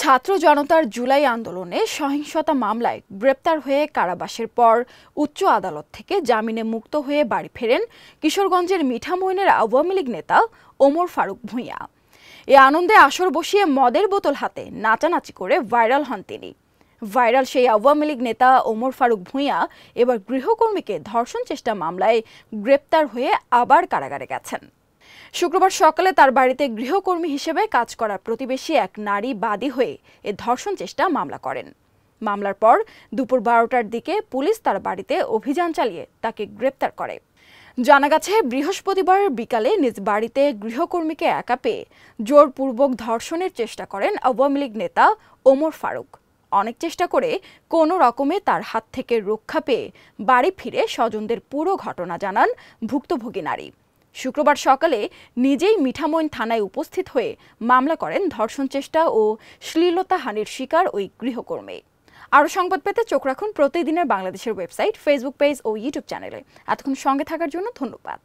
ছাত্র জনতার জুলাই আন্দোলনে সহিংসতা মামলায় গ্রেপ্তার হয়ে কারাবাসের পর উচ্চ আদালত থেকে জামিনে মুক্ত হয়ে বাড়ি ফেরেন কিশোরগঞ্জের মিঠামইনের আওয়ামী লীগ নেতা ওমর ফারুক ভূঁইয়া। এ আনন্দে আসর বসিয়ে মদের বোতল হাতে নাচানাচি করে ভাইরাল হন তিনি। ভাইরাল সেই আওয়ামী লীগ নেতা ওমর ফারুক ভূঁইয়া এবার গৃহকর্মীকে ধর্ষণ চেষ্টা মামলায় গ্রেপ্তার হয়ে আবার কারাগারে গেছেন। শুক্রবার সকালে তার বাড়িতে গৃহকর্মী হিসেবে কাজ করা প্রতিবেশী এক নারী বাদী হয়ে এ ধর্ষণ চেষ্টা মামলা করেন। মামলার পর দুপুর 12টার দিকে পুলিশ তার বাড়িতে অভিযান চালিয়ে তাকে গ্রেপ্তার করে। জানা গেছে, বৃহস্পতিবার বিকালে নিজ বাড়িতে গৃহকর্মীকে একা পেয়ে জোরপূর্বক ধর্ষণের চেষ্টা করেন আওয়ামী লীগ নেতা ওমর ফারুক। অনেক চেষ্টা করে কোনো রকমে তার হাত থেকে রক্ষা পেয়ে বাড়ি ফিরে স্বজনদের পুরো ঘটনা জানান ভুক্তভোগী নারী। শুক্রবার সকালে নিজেই মিঠামইন থানায় উপস্থিত হয়ে মামলা করেন ধর্ষণ চেষ্টা ও শ্লীলতাহানির শিকার ওই গৃহকর্মী। আরও সংবাদ পেতে চোখ রাখুন প্রতিদিনের বাংলাদেশের ওয়েবসাইট, ফেসবুক পেজ ও ইউটিউব চ্যানেলে। এতক্ষণ সঙ্গে থাকার জন্য ধন্যবাদ।